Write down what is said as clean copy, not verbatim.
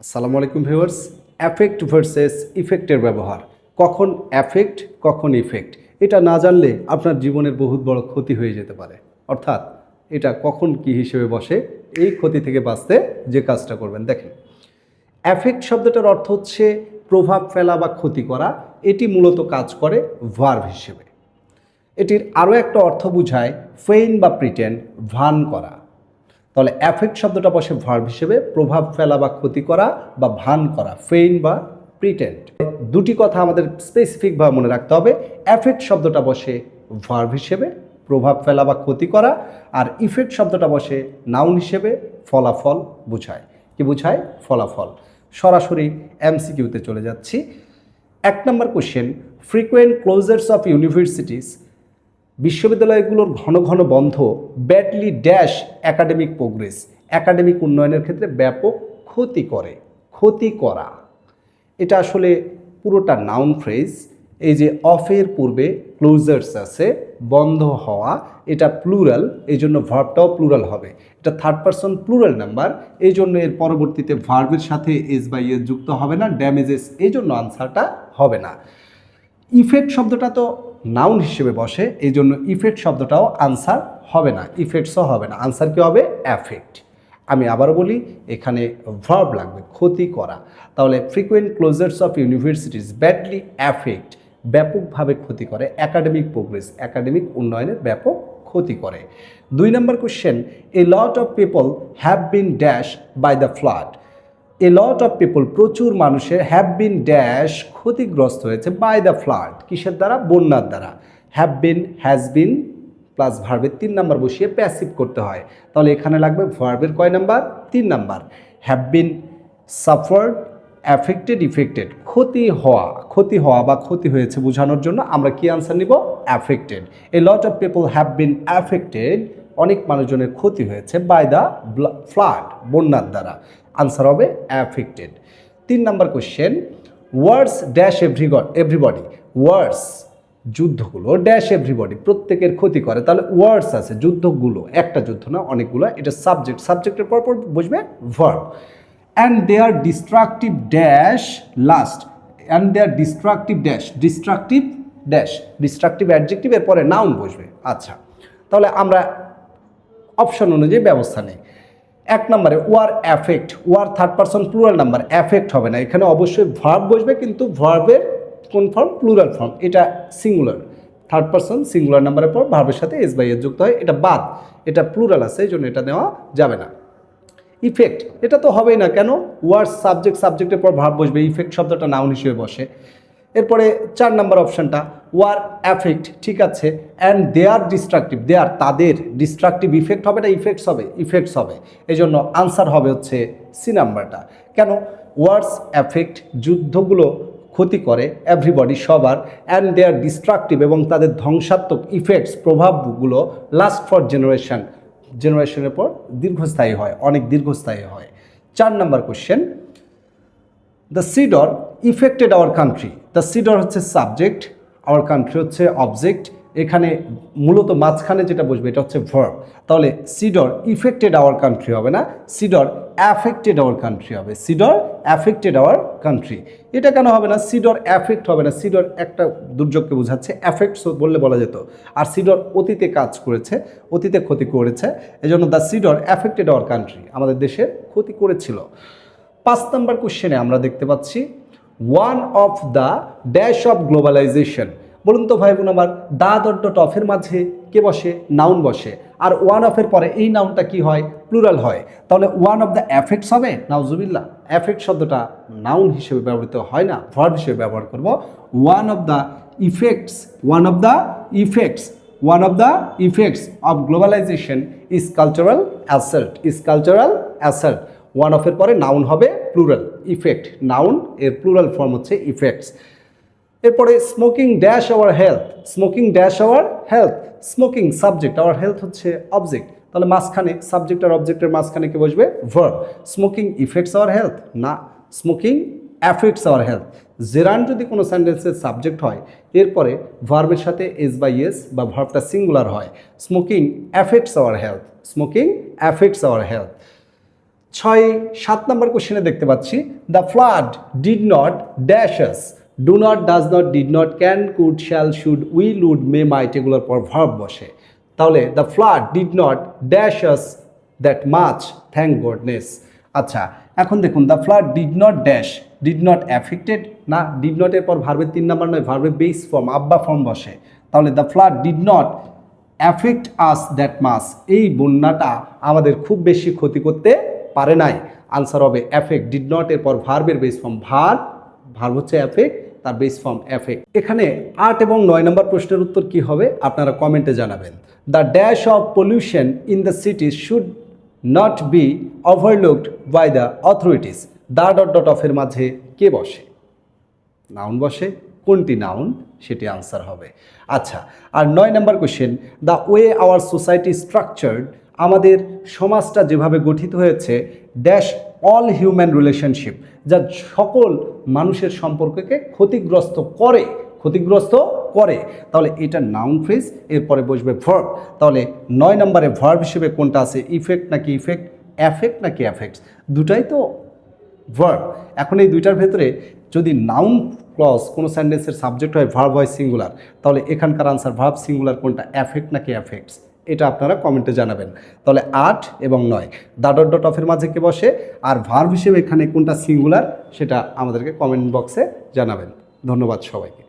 আসসালামু আলাইকুম viewers. Affect versus ইফেক্টের ব্যবহার, কখন অ্যাফেক্ট কখন ইফেক্ট, এটা না জানলে আপনার জীবনের বহুত বড় ক্ষতি হয়ে যেতে পারে। অর্থাৎ এটা কখন কি হিসেবে বসে, এই ক্ষতি থেকে বাঁচতে যে কাজটা করবেন। দেখেন, অ্যাফেক্ট শব্দটার অর্থ হচ্ছে প্রভাব ফেলা বা ক্ষতি করা। এটি মূলত কাজ করে ভার্ব হিসেবে। এটির আরও একটা অর্থ বোঝায় ফেইন বা প্রিটেন্ড, ভান করা। তাহলে অ্যাফেক্ট শব্দটা বসে ভার্ব হিসেবে, প্রভাব ফেলা বা ক্ষতি করা বা ভান করা, ফেইন বা প্রিটেন্ড। দুটি কথা আমাদের স্পেসিফিকভাবে মনে রাখতে হবে। অ্যাফেক্ট শব্দটা বসে ভার্ব হিসেবে, প্রভাব ফেলা বা ক্ষতি করা, আর ইফেক্ট শব্দটা বসে নাউন হিসেবে, ফলাফল বোঝায়। কি বোঝায়? ফলাফল। সরাসরি এমসিকিউতে চলে যাচ্ছি। 1 number question, frequent closures of universities, বিশ্ববিদ্যালয়গুলোর ঘন ঘন বন্ধ badly dash academic progress, academic উন্নয়নের ক্ষেত্রে ব্যাপক ক্ষতি করে। ক্ষতি করা, এটা আসলে পুরোটা নাউন ফ্রেজ। এই যে অফের পূর্বে ক্লোজার্স আছে, বন্ধ হওয়া, এটা প্লুরাল, এই জন্য ভার্বটাও প্লুরাল হবে। এটা থার্ড পারসন প্লুরাল নাম্বার, এই জন্য এর পরবর্তীতে ভার্বের সাথে এস বা ইয়েস যুক্ত হবে না, ড্যামেজেস, এই জন্য আনসারটা হবে না। ইফেক্ট শব্দটা তো নাউন হিসেবে বসে, এই জন্য ইফেক্ট শব্দটাও আনসার হবে না, ইফেক্টসও হবে না। আনসার কি হবে? অ্যাফেক্ট। আমি আবারও বলি, এখানে ভার্ব লাগবে, ক্ষতি করা। তাহলে frequent closures of universities badly affect, ব্যাপকভাবে ক্ষতি করে একাডেমিক প্রোগ্রেস, একাডেমিক উন্নয়নের ব্যাপক ক্ষতি করে। 2 number question, a lot of people have been dash by the flood, a lot of people, প্রচুর মানুষের, হ্যাভ বিন ড্যাশ ক্ষতিগ্রস্ত হয়েছে, বাই দ্য ফ্লাড, কিসের দ্বারা? বন্যার দ্বারা। Have been, has been plus ভার্বের 3 নাম্বার বসিয়ে প্যাসিভ করতে হয়। তাহলে এখানে লাগবে ভার্বের কয় number? 3 number. Have been suffered, affected, affected, ক্ষতি হওয়া, ক্ষতি হওয়া বা ক্ষতি হয়েছে বোঝানোর জন্য আমরা কি আনসার নিব? Affected. A lot of people have bin affected, অনেক মানুষজনের ক্ষতি হয়েছে, বাই দ্য ফ্লাড, বন্যার দ্বারা। আনসার হবে অ্যাফেক্টেড। 3 নম্বর কোশ্চেন, ওয়ার্ডস ড্যাশ এভরিবডি, ওয়ার্ডস যুদ্ধগুলো ড্যাশ এভরিবডি, প্রত্যেকের ক্ষতি করে। তাহলে ওয়ার্ডস আছে, যুদ্ধগুলো, একটা যুদ্ধ না, অনেকগুলো। এটা সাবজেক্ট, সাবজেক্টের পর বসবে verb. And they are destructive dash last, and they are destructive dash, destructive dash, destructive adjective, এর পরে নাউন বসবে। আচ্ছা, তাহলে আমরা অপশন অনুযায়ী ব্যবস্থা নেই। 1 নম্বরে were affect, were third person plural number, affect হবে না, এখানে অবশ্যই ভার্ব বসবে, কিন্তু ভার্বের কোন ফর্ম? প্লুরাল ফর্ম, এটা সিঙ্গুলার, থার্ড পারসন সিঙ্গুলার নাম্বারের পর ভার্বের সাথে এস বাই এস যুক্ত হয়, এটা বাদ, এটা প্লুরাল আছে, এই জন্য এটা নেওয়া যাবে না। ইফেক্ট, এটা তো হবেই না, কেন? ওয়ার সাবজেক্ট, সাবজেক্টের পর ভার্ব বসবে, ইফেক্ট শব্দটা নাউন হিসেবে বসে। এরপরে 4 নম্বর অপশনটা, ওয়ার অ্যাফেক্ট, ঠিক আছে। অ্যান্ড দে আর ডিস্ট্রাকটিভ, দে আর, তাদের, ডিস্ট্রাকটিভ ইফেক্ট হবে না, ইফেক্টস হবে, ইফেক্টস হবে। এই জন্য আনসার হবে হচ্ছে সি নাম্বারটা। কেন? ওয়ার্ডস অ্যাফেক্ট, যুদ্ধগুলো ক্ষতি করে, এভরিবডি, সবার। অ্যান্ড দে আর ডিস্ট্রাকটিভ, এবং তাদের ধ্বংসাত্মক ইফেক্টস, প্রভাবগুলো লাস্ট ফর জেনারেশন, জেনারেশনের পর দীর্ঘস্থায়ী হয়, অনেক দীর্ঘস্থায়ী হয়। 4 number question, the Sidr effected our country, the Sidr হচ্ছে সাবজেক্ট, আওয়ার কান্ট্রি হচ্ছে অবজেক্ট। এখানে মূলত মাঝখানে যেটা বসবে এটা হচ্ছে ভার্ব। তাহলে সিডর ইফেক্টেড আওয়ার কান্ট্রি হবে না, সিডর অ্যাফেক্টেড আওয়ার কান্ট্রি হবে, সিডর অ্যাফেক্টেড আওয়ার কান্ট্রি। এটা কেন হবে না? সিডর অ্যাফেক্ট হবে না, সিডর একটা দুর্যোগকে বোঝাচ্ছে, অ্যাফেক্টস বললে বলা যেত। আর সিডর অতীতে কাজ করেছে, অতীতে ক্ষতি করেছে, এজন্য the Sidr affected our country, আমাদের দেশের ক্ষতি করেছিল। 5 নম্বর কোশ্চেনে আমরা দেখতে পাচ্ছি, one of the dash of globalisation. বলুন তো ভাই বোন আমার, দা ডট অফের মাঝে কে বসে? নাউন বসে। আর ওয়ান অফের পরে এই নাউনটা কি হয়? প্লুরাল হয়। তাহলে ওয়ান অফ দ্য এফেক্টস হবে? নাউজুবিল্লাহ, এফেক্ট শব্দটা নাউন হিসেবে ব্যবহৃত হয় না, ভার্ব হিসেবে ব্যবহার করব। One of the effects, one of the effects, one of the effects of globalization is cultural assault, is cultural assault. One অফের পরে নাউন হবে প্লুরাল, ইফেক্ট নাউন, এর প্লুরাল ফর্ম হচ্ছে ইফেক্টস। এরপরে smoking dash our health, smoking dash our health, smoking subject, our health হচ্ছে object. তাহলে মাঝখানে subject আর অবজেক্টের মাঝখানে কি বসবে? Verb. Smoking effects our health না, smoking affects our health. Gerund যদি কোনো সেন্টেন্সের সাবজেক্ট হয়, এরপরে ভার্বের সাথে এস বাই এস বা ভার্বটা সিঙ্গুলার হয়, smoking affects our health, smoking affects our health. 7 number কোশ্চেনে দেখতে পাচ্ছি the flood did not dash us, do not, does not, did not, can, could, shall, should, will, would, may, might এগুলোর পর verb বসে। তাহলে the flood did not dash us that much, thank goodness. আচ্ছা, এখন দেখুন the flood did not dash, did not affected না, did নটের পর ভার্বের 3 নম্বর নয়, ভার্বের বেস ফর্ম আব্বা ফর্ম বসে। তাহলে the flood did not affect us that much, এই বন্যাটা আমাদের খুব বেশি ক্ষতি করতে পারে নাই। আনসার হবে অ্যাফেক্ট, ডিড নট এর পর ভার্বের বেস ফর্ম ভার্ব হচ্ছে অ্যাফেক্ট, তার বেস ফর্ম অ্যাফেক্ট। এখানে 8 এবং 9 নম্বর প্রশ্নের উত্তর কি হবে আপনারা কমেন্টে জানাবেন। The dash of pollution in the city should not be overlooked by the authorities, the dot dot অফের মাঝে কে বসে? নাউন বসে, কোনটি নাউন সেটি আনসার হবে। আচ্ছা, আর 9 number question the way our society structured, আমাদের সমাজটা যেভাবে গঠিত হয়েছে, ড্যাশ অল হিউম্যান রিলেশনশিপ, যা সকল মানুষের সম্পর্ককে ক্ষতিগ্রস্ত করে। তাহলে এটা নাউন ফ্রেজ, এরপরে বসবে ভার্ব। তাহলে 9 নম্বরে ভার্ব হিসেবে কোনটা আছে? ইফেক্ট নাকি ইফেক্ট, অ্যাফেক্ট নাকি অ্যাফেক্টস? দুটাই তো ভার্ব। এখন এই দুইটার ভেতরে যদি নাউন ক্লজ কোনো সেন্টেন্সের সাবজেক্ট হয়, ভার্ব হয় সিঙ্গুলার, তাহলে এখানকার আনসার ভার্ব সিঙ্গুলার কোনটা, অ্যাফেক্ট নাকি অ্যাফেক্টস? এটা আপনারা কমেন্টে জানাবেন। তাহলে 8 এবং 9 দ্য ডট ডট অফের মাঝে কে বসে, আর ভার্ব হিসেবে এখানে কোনটা সিঙ্গুলার সেটা আমাদেরকে কমেন্ট বক্সে জানাবেন। ধন্যবাদ সবাইকে।